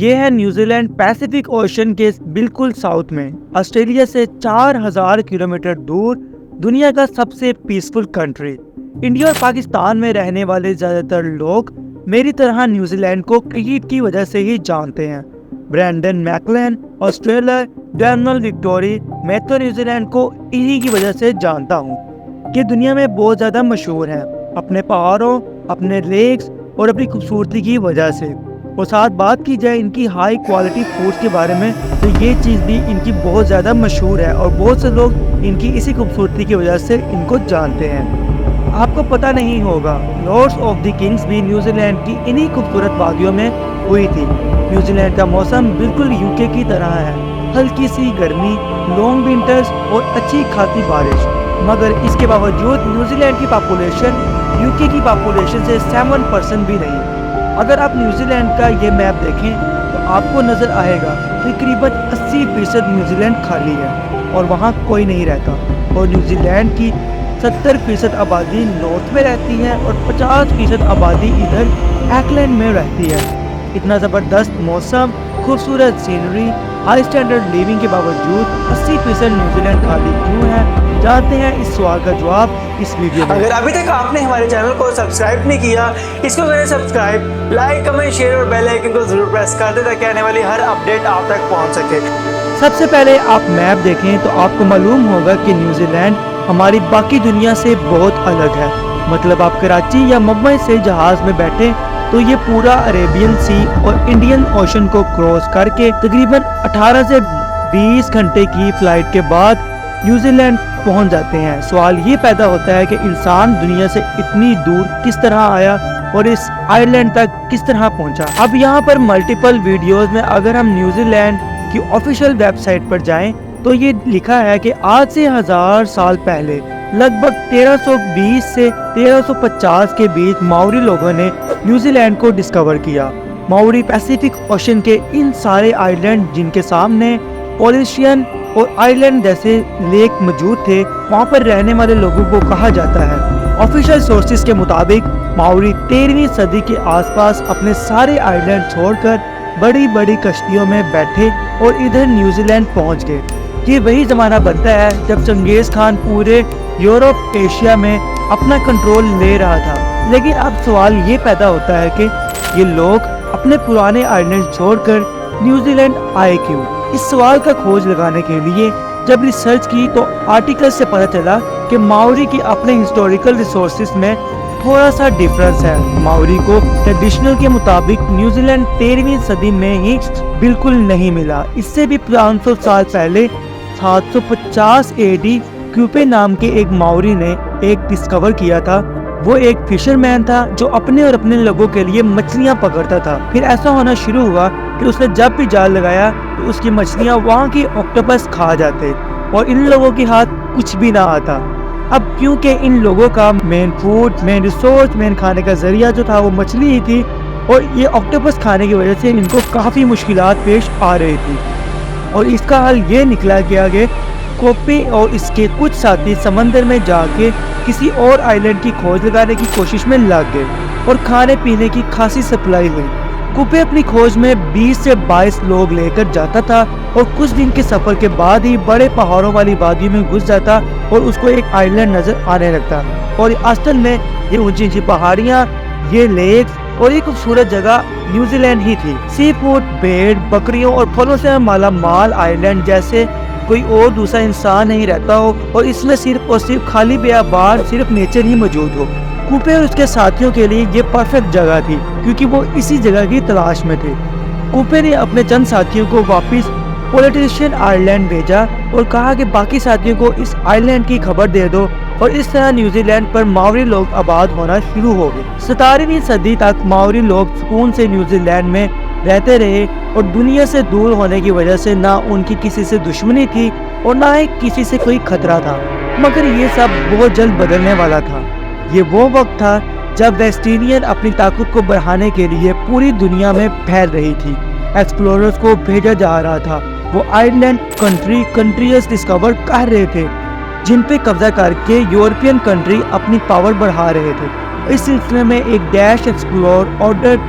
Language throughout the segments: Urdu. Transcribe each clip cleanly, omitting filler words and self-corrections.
یہ ہے نیوزی لینڈ پیسیفک اوشن کے بالکل ساؤتھ میں، آسٹریلیا سے 4000 کلومیٹر دور، دنیا کا سب سے پیسفل کنٹری۔ انڈیا اور پاکستان میں رہنے والے زیادہ تر لوگ میری طرح نیوزی لینڈ کو کرکٹ کی وجہ سے ہی جانتے ہیں۔ برینڈن میکلین آسٹریلیا، ڈینل وکٹوری، میں تو نیوزی لینڈ کو انہی کی وجہ سے جانتا ہوں کہ دنیا میں بہت زیادہ مشہور ہے اپنے پہاڑوں، اپنے لیکس اور اپنی خوبصورتی کی وجہ سے۔ اور ساتھ بات کی جائے ان کی ہائی کوالٹی فوڈ کے بارے میں تو یہ چیز بھی ان کی بہت زیادہ مشہور ہے اور بہت سے لوگ ان کی اسی خوبصورتی کی وجہ سے ان کو جانتے ہیں۔ آپ کو پتہ نہیں ہوگا، لارڈس آف دی کنگز بھی نیوزی لینڈ کی انہی خوبصورت وادیوں میں ہوئی تھی۔ نیوزی لینڈ کا موسم بالکل یوکے کی طرح ہے، ہلکی سی گرمی، لانگ ونٹرز اور اچھی خاصی بارش۔ مگر اس کے باوجود نیوزی لینڈ کی پاپولیشن یوکے کی پاپولیشن سے 7% بھی نہیں۔ اگر آپ نیوزی لینڈ کا یہ میپ دیکھیں تو آپ کو نظر آئے گا تقریباً 80% نیوزی لینڈ خالی ہے اور وہاں کوئی نہیں رہتا، اور نیوزی لینڈ کی 70% آبادی نارتھ میں رہتی ہے اور 50% آبادی ادھر آکلینڈ میں رہتی ہے۔ اتنا زبردست موسم، خوبصورت سینری، ہائی سٹینڈرڈ لیونگ کے باوجود 80% نیوزی لینڈ خالی کیوں ہے؟ جانتے ہیں اس سوال کا جواب اس ویڈیو میں۔ اگر ابھی تک آپ نے ہمارے چینل کو سبسکرائب نہیں کیا، اس کو کریں سبسکرائب، لائک، کمنٹ، شیئر اور بیل آئیکن کو ضرور پریس کر دیں تاکہ آنے والی ہر اپڈیٹ آپ تک پہنچ سکے۔ سب سے پہلے آپ میپ دیکھیں تو آپ کو معلوم ہوگا کہ نیوزی لینڈ ہماری باقی دنیا سے بہت الگ ہے۔ مطلب آپ کراچی یا ممبئی سے جہاز میں بیٹھیں تو یہ پورا عربین سی اور انڈین اوشن کو کراس کر کے تقریباً 18 سے 20 گھنٹے کی فلائٹ کے بعد نیوزی لینڈ پہنچ جاتے ہیں۔ سوال یہ پیدا ہوتا ہے کہ انسان دنیا سے اتنی دور کس طرح آیا اور اس آئی لینڈ تک کس طرح پہنچا؟ اب یہاں پر ملٹیپل ویڈیوز میں اگر ہم نیوزی لینڈ کی آفیشیل ویب سائٹ پر جائیں تو یہ لکھا ہے کہ آج سے 1000 سال پہلے لگ بھگ 1320 سے 1350 کے بیچ ماؤری لوگوں نے نیوزی لینڈ کو ڈسکور کیا۔ ماؤری پیسیفک اوشن کے ان سارے آئی لینڈ جن کے سامنے پولیشین اور آئی لینڈ جیسے لیک موجود تھے، وہاں پر رہنے والے لوگوں کو کہا جاتا ہے۔ آفیشیل سورسز کے مطابق ماؤری 13ویں صدی کے آس پاس اپنے سارے آئی لینڈ چھوڑ کر بڑی بڑی کشتیوں میں بیٹھے اور ادھر نیوزی لینڈ پہنچ گئے۔ یہ وہی زمانہ بنتا ہے جب چنگیز خان پورے یورپ ایشیا میں اپنا کنٹرول لے رہا تھا۔ لیکن اب سوال یہ پیدا ہوتا ہے کہ یہ لوگ اپنے پرانے آئی لینڈ چھوڑ کر نیوزی لینڈ آئے کیوں؟ اس سوال کا کھوج لگانے کے لیے جب ریسرچ کی تو آرٹیکل سے پتہ چلا کہ ماؤری کی اپنے ہسٹوریکل ریسورسز میں تھوڑا سا ڈیفرنس ہے۔ ماؤری کو ٹریڈیشنل کے مطابق نیوزی لینڈ 13ویں صدی میں ہی بالکل نہیں ملا۔ اس سے بھی 500 سال پہلے 750 AD کیوپے نام کے ایک ماؤری نے ایک ڈسکور کیا تھا۔ وہ ایک فشر مین تھا جو اپنے اور اپنے لوگوں کے لیے مچھلیاں پکڑتا تھا۔ پھر ایسا ہونا شروع ہوا کہ اس نے جب بھی جال لگایا تو اس کی مچھلیاں وہاں کی آکٹوپس کھا جاتے اور ان لوگوں کے ہاتھ کچھ بھی نہ آتا۔ اب کیونکہ ان لوگوں کا مین فوڈ، مین ریسورس، مین کھانے کا ذریعہ جو تھا وہ مچھلی ہی تھی، اور یہ آکٹوپس کھانے کی وجہ سے ان کو کافی مشکلات پیش آ رہی تھی، اور اس کا حل یہ نکلا کہ آگے کوپے اور اس کے کچھ ساتھی سمندر میں جا کے کسی اور آئی لینڈ کی کھوج لگانے کی کوشش میں لگ گئے اور کھانے پینے کی خاصی سپلائی ہوئی۔ کوپے اپنی کھوج میں 20 سے 22 لوگ لے کر جاتا تھا اور کچھ دن کے سفر کے بعد ہی بڑے پہاڑوں والی وادی میں گھس جاتا اور اس کو ایک آئی لینڈ نظر آنے لگتا، اور اصل میں یہ اونچی اونچی پہاڑیاں، یہ لیکس اور یہ خوبصورت جگہ نیوزی لینڈ ہی تھی۔ سی فوڈ، بھیڑ، بکریوں اور پھلوں سے مالا مال آئی لینڈ جیسے کوئی اور دوسرا انسان نہیں رہتا ہو، اور اس میں صرف اور صرف خالی بیابان، صرف نیچر ہی موجود ہو۔ کوپے اور اس کے ساتھیوں کے لیے یہ پرفیکٹ جگہ تھی کیونکہ وہ اسی جگہ کی تلاش میں تھے۔ کوپے نے اپنے چند ساتھیوں کو واپس پولیٹیشین آئی لینڈ بھیجا اور کہا کہ باقی ساتھیوں کو اس آئی لینڈ کی خبر دے دو، اور اس طرح نیوزی لینڈ پر ماؤری لوگ آباد ہونا شروع ہو گئے۔ 17ویں صدی تک ماؤری لوگ سکون سے نیوزی لینڈ میں رہتے رہے اور دنیا سے دور ہونے کی وجہ سے نہ ان کی کسی سے دشمنی تھی اور نہ ہی کسی سے کوئی خطرہ تھا۔ مگر یہ سب بہت جلد بدلنے والا تھا۔ یہ وہ وقت تھا جب ویسٹ انڈین اپنی طاقت کو بڑھانے کے لیے پوری دنیا میں پھیل رہی تھی۔ ایکسپلوررز کو بھیجا جا رہا تھا، وہ آئی لینڈ کنٹریز ڈسکور کر رہے تھے جن پہ قبضہ کر کے یورپین کنٹری اپنی پاور بڑھا رہے تھے۔ اس سلسلے میں ایک ڈیش ایکسپلور آرڈر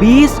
20